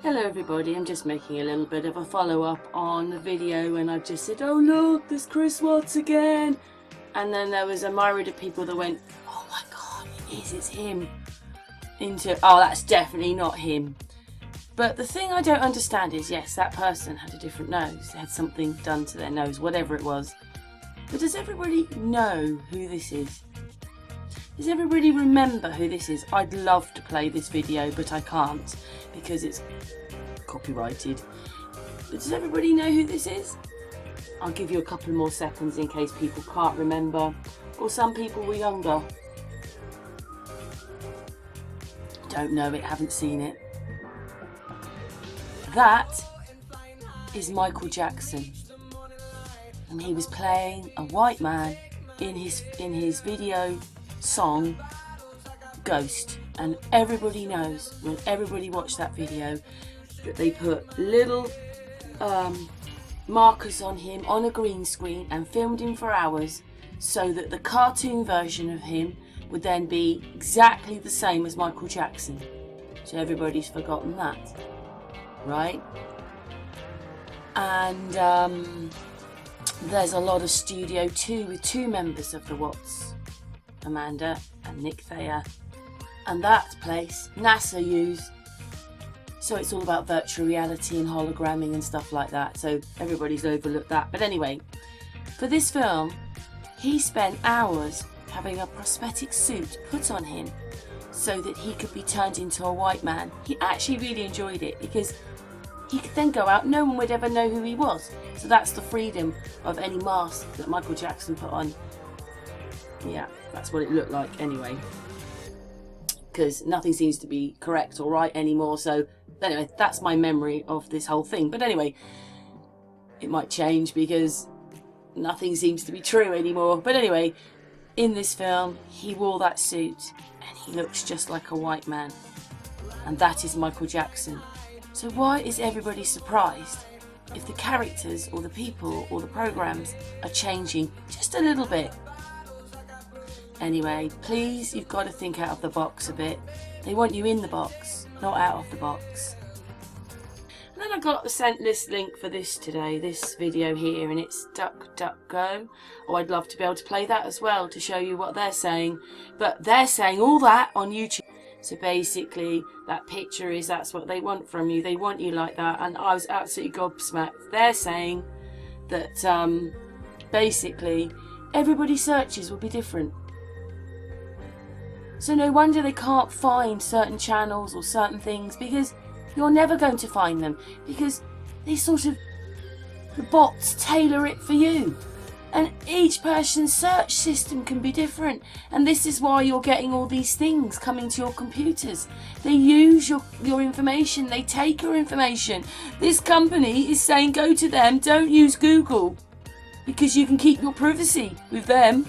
Hello everybody, I'm just making a little bit of a follow-up on the video when I just said, oh look, there's Chris Watts again. And then there was a myriad of people that went, oh my god, it's him. Into, oh that's definitely not him. But the thing I don't understand is, yes, that person had a different nose. They had something done to their nose, whatever it was. But does everybody know who this is? Does everybody remember who this is? I'd love to play this video, but I can't because it's copyrighted. But does everybody know who this is? I'll give you a couple more seconds in case people can't remember, or some people were younger. Don't know it, haven't seen it. That is Michael Jackson, and he was playing a white man in his video song Ghost. And everybody knows, when everybody watched that video, that they put little markers on him on a green screen and filmed him for hours so that the cartoon version of him would then be exactly the same as Michael Jackson. So everybody's forgotten that, right? And there's a lot of Studio 2 with two members of the Watts, Amanda and Nick Thayer, and that place NASA used. So it's all about virtual reality and hologramming and stuff like that, so everybody's overlooked that. But anyway, for this film he spent hours having a prosthetic suit put on him so that he could be turned into a white man. He actually really enjoyed it because he could then go out, no one would ever know who he was. So that's the freedom of any mask that Michael Jackson put on. Yeah, that's what it looked like anyway, because nothing seems to be correct or right anymore. So anyway, that's my memory of this whole thing. But anyway, it might change because nothing seems to be true anymore. But anyway, in this film he wore that suit and he looks just like a white man, and that is Michael Jackson. So why is everybody surprised if the characters or the people or the programs are changing just a little bit? Anyway, please, you've got to think out of the box a bit. They want you in the box, not out of the box. And then I got sent this link for this today, this video here, and it's DuckDuckGo. Oh, I'd love to be able to play that as well to show you what they're saying. But they're saying all that on YouTube. So basically, that picture is, that's what they want from you. They want you like that. And I was absolutely gobsmacked. They're saying that basically everybody's searches will be different. So no wonder they can't find certain channels or certain things, because you're never going to find them, because the bots tailor it for you. And each person's search system can be different. And this is why you're getting all these things coming to your computers. They use your information, they take your information. This company is saying go to them, don't use Google, because you can keep your privacy with them.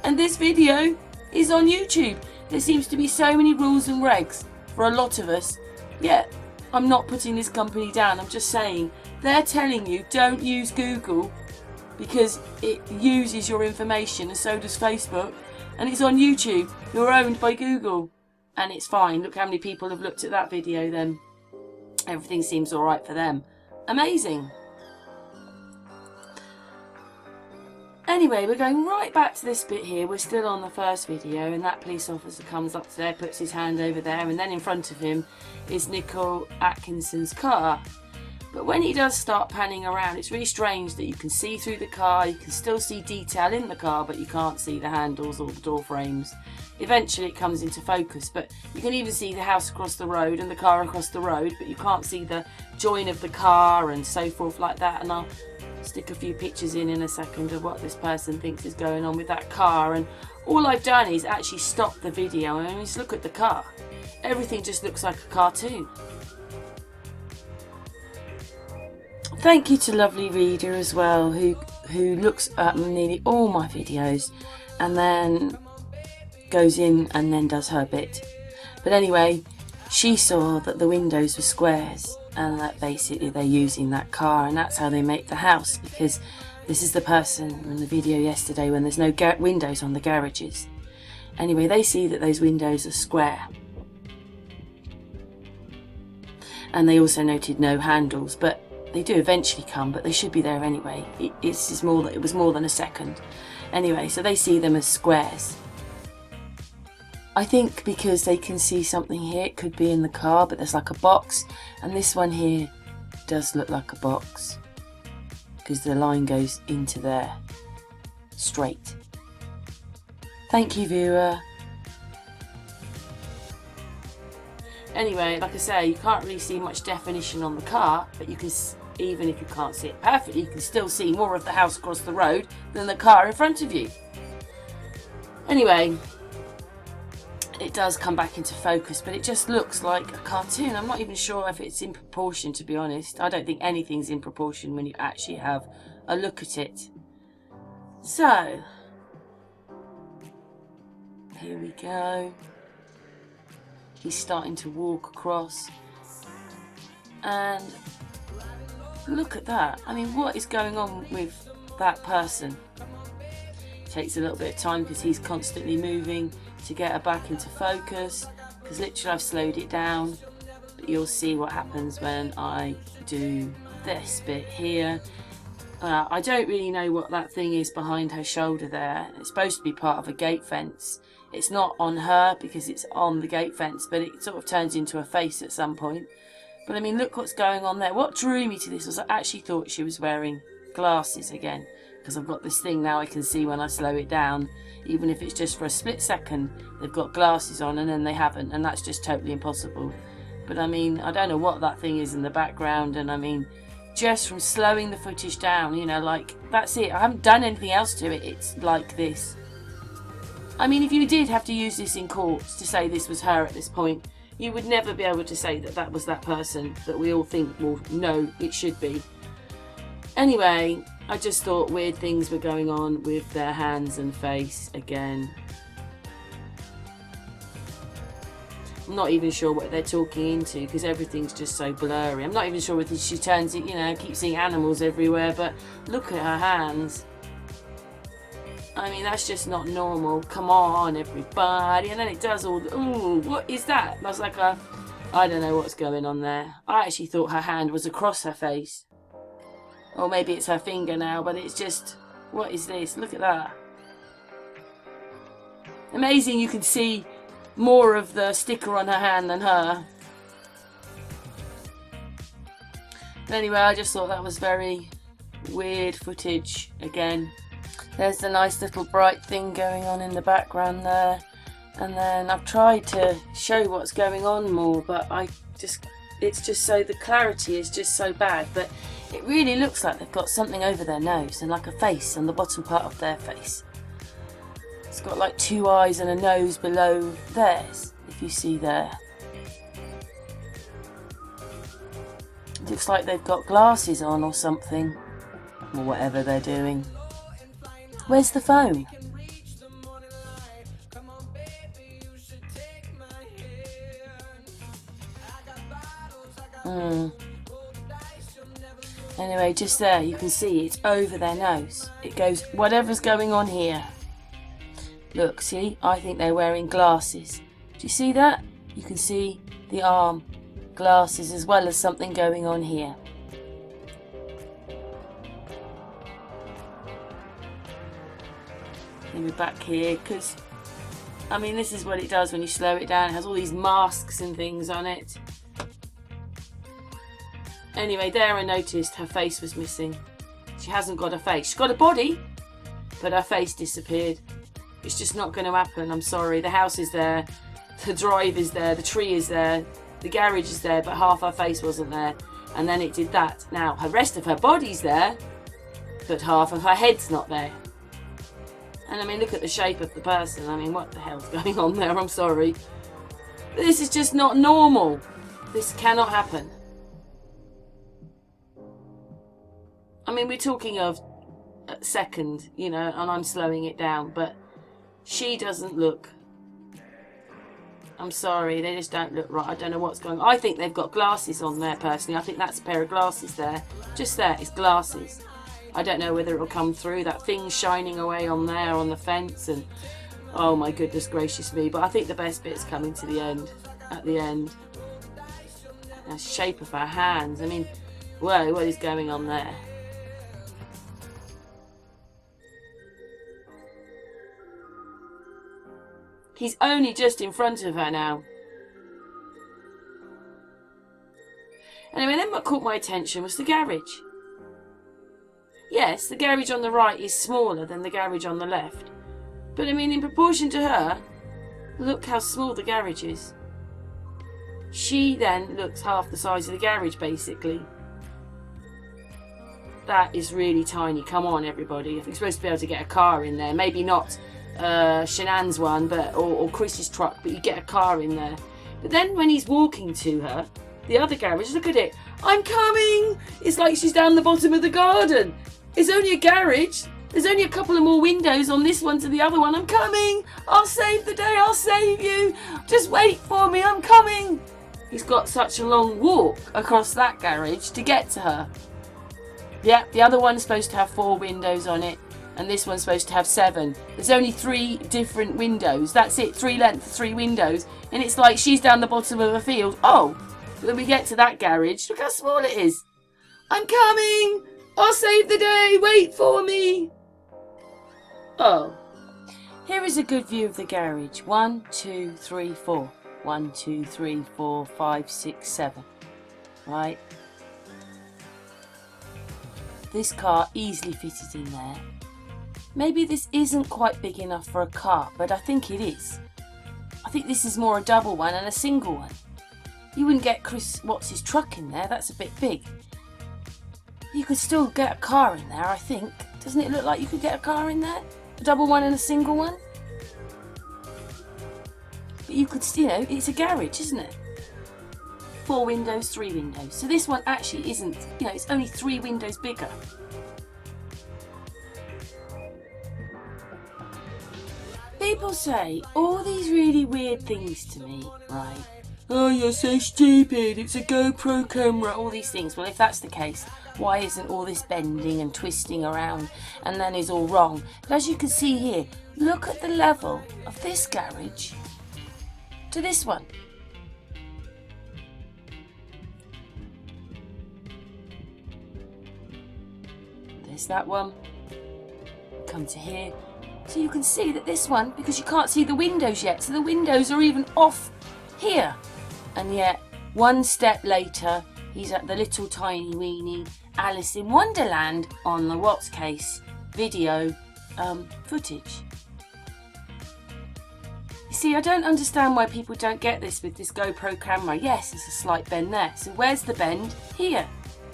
And this video is on YouTube. There seems to be so many rules and regs for a lot of us. Yet, I'm not putting this company down, I'm just saying, they're telling you don't use Google because it uses your information, and so does Facebook, and it's on YouTube. You're owned by Google, and it's fine. Look how many people have looked at that video then. Everything seems alright for them. Amazing. Anyway, we're going right back to this bit here. We're still on the first video, and that police officer comes up there, puts his hand over there, and then in front of him is Nicole Atkinson's car. But when he does start panning around, it's really strange that you can see through the car, you can still see detail in the car, but you can't see the handles or the door frames. Eventually it comes into focus, but you can even see the house across the road and the car across the road, but you can't see the join of the car and so forth like that. And I'll stick a few pictures in a second of what this person thinks is going on with that car. And all I've done is actually stop the video and just look at the car. Everything just looks like a cartoon. Thank you to Lovely Reader as well, who looks at nearly all my videos and then goes in and then does her bit. But anyway, she saw that the windows were squares and that basically they're using that car, and that's how they make the house, because this is the person in the video yesterday when there's no windows on the garages. Anyway, they see that those windows are square. And they also noted no handles, but they do eventually come, but they should be there anyway. It was more than a second. Anyway, so they see them as squares. I think because they can see something here, it could be in the car, but there's like a box, and this one here does look like a box because the line goes into there straight. Thank you, viewer. Anyway, like I say, you can't really see much definition on the car, but you can, even if you can't see it perfectly, you can still see more of the house across the road than the car in front of you. Anyway, it does come back into focus, but it just looks like a cartoon. I'm not even sure if it's in proportion, to be honest. I don't think anything's in proportion when you actually have a look at it. So, here we go. He's starting to walk across. And look at that. I mean, what is going on with that person? It takes a little bit of time because he's constantly moving to get her back into focus, because literally I've slowed it down, but you'll see what happens when I do this bit here. I don't really know what that thing is behind her shoulder there. It's supposed to be part of a gate fence. It's not on her because it's on the gate fence, but it sort of turns into a face at some point. But I mean, look what's going on there. What drew me to this was I actually thought she was wearing glasses again, because I've got this thing now I can see when I slow it down. Even if it's just for a split second, they've got glasses on and then they haven't, and that's just totally impossible. But I mean, I don't know what that thing is in the background, and I mean, just from slowing the footage down, you know, like, that's it. I haven't done anything else to it. It's like this. I mean, if you did have to use this in court to say this was her at this point, you would never be able to say that that was that person that we all think, well, no, it should be. Anyway, I just thought weird things were going on with their hands and face again. I'm not even sure what they're talking into because everything's just so blurry. I'm not even sure whether she turns it, you know, keeps seeing animals everywhere, but look at her hands. I mean, that's just not normal. Come on, everybody. And then it does all, ooh, what is that? That's like a, I don't know what's going on there. I actually thought her hand was across her face. Or maybe it's her finger now, but it's just, what is this? Look at that. Amazing, you can see more of the sticker on her hand than her. But anyway, I just thought that was very weird footage again. There's the nice little bright thing going on in the background there. And then I've tried to show what's going on more, but it's just so, the clarity is just so bad. But it really looks like they've got something over their nose and like a face on the bottom part of their face. It's got like two eyes and a nose below theirs, if you see there. It looks like they've got glasses on or something, or whatever they're doing. Where's the phone? Anyway, just there, you can see it's over their nose. It goes, whatever's going on here. Look, see? I think they're wearing glasses. Do you see that? You can see the arm, glasses, as well as something going on here. We're back here, because, I mean, this is what it does when you slow it down. It has all these masks and things on it. Anyway, there I noticed her face was missing. She hasn't got a face. She's got a body, but her face disappeared. It's just not going to happen. I'm sorry. The house is there. The drive is there. The tree is there. The garage is there, but half her face wasn't there. And then it did that. Now, the rest of her body's there, but half of her head's not there. And I mean, look at the shape of the person. I mean, what the hell's going on there? I'm sorry. This is just not normal. This cannot happen. I mean, we're talking of a second, you know, and I'm slowing it down, but she doesn't look. I'm sorry, they just don't look right. I don't know what's going on. I think they've got glasses on there, personally. I think that's a pair of glasses there. Just there, it's glasses. I don't know whether it'll come through. That thing's shining away on there on the fence, and oh my goodness gracious me. But I think the best bit's coming to the end, at the end. The shape of her hands. I mean, whoa, what is going on there? He's only just in front of her now. Anyway, then what caught my attention was the garage. Yes, the garage on the right is smaller than the garage on the left. But I mean, in proportion to her, look how small the garage is. She then looks half the size of the garage, basically. That is really tiny. Come on, everybody. I think you're supposed to be able to get a car in there. Maybe not Shanann's one, or Chris's truck, but you get a car in there. But then when he's walking to her, the other garage, look at it. I'm coming! It's like she's down the bottom of the garden. It's only a garage. There's only a couple of more windows on this one to the other one. I'm coming! I'll save the day. I'll save you. Just wait for me. I'm coming. He's got such a long walk across that garage to get to her. Yeah, the other one's supposed to have 4 windows on it, and this one's supposed to have 7. There's only 3 different windows. That's it, 3 lengths, 3 windows. And it's like she's down the bottom of a field. Oh, when we get to that garage, look how small it is. I'm coming! I'll save the day! Wait for me! Oh. Here is a good view of the garage. 1, 2, 3, 4. 1, 2, 3, 4, 5, 6, 7. Right. This car easily fitted in there. Maybe this isn't quite big enough for a car, but I think it is. I think this is more a double one and a single one. You wouldn't get Chris Watts' truck in there, that's a bit big. You could still get a car in there, I think. Doesn't it look like you could get a car in there? A double one and a single one? But you could, you know, it's a garage, isn't it? 4 windows, 3 windows. So this one actually isn't, you know, it's only 3 windows bigger. People say all these really weird things to me, right? Oh, you're so stupid, it's a GoPro camera, all these things. Well, if that's the case, why isn't all this bending and twisting around and then is all wrong? But as you can see here, look at the level of this garage to this one. There's that one. Come to here. So you can see that this one, because you can't see the windows yet, so the windows are even off here. And yet, one step later, he's at the little tiny weeny Alice in Wonderland on the Watts case video footage. You see, I don't understand why people don't get this with this GoPro camera. Yes, there's a slight bend there. So where's the bend? Here.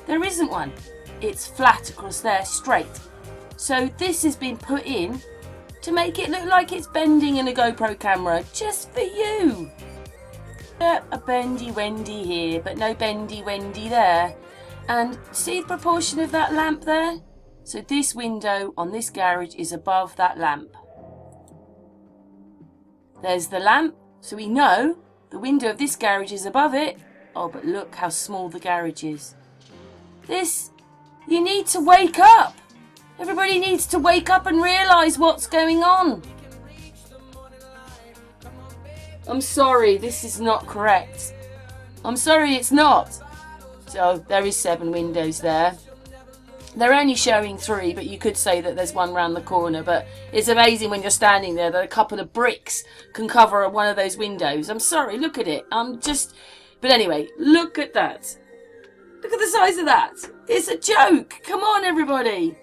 There isn't one. It's flat across there, straight. So this has been put in to make it look like it's bending in a GoPro camera, just for you. A bendy wendy here, but no bendy wendy there. And see the proportion of that lamp there? So this window on this garage is above that lamp. There's the lamp, so we know the window of this garage is above it. Oh, but look how small the garage is. This, you need to wake up. Everybody needs to wake up and realise what's going on. I'm sorry, this is not correct. I'm sorry, it's not. So there is 7 windows there. They're only showing 3, but you could say that there's one round the corner. But it's amazing when you're standing there that a couple of bricks can cover one of those windows. I'm sorry, look at it. But anyway, look at that. Look at the size of that. It's a joke. Come on, everybody.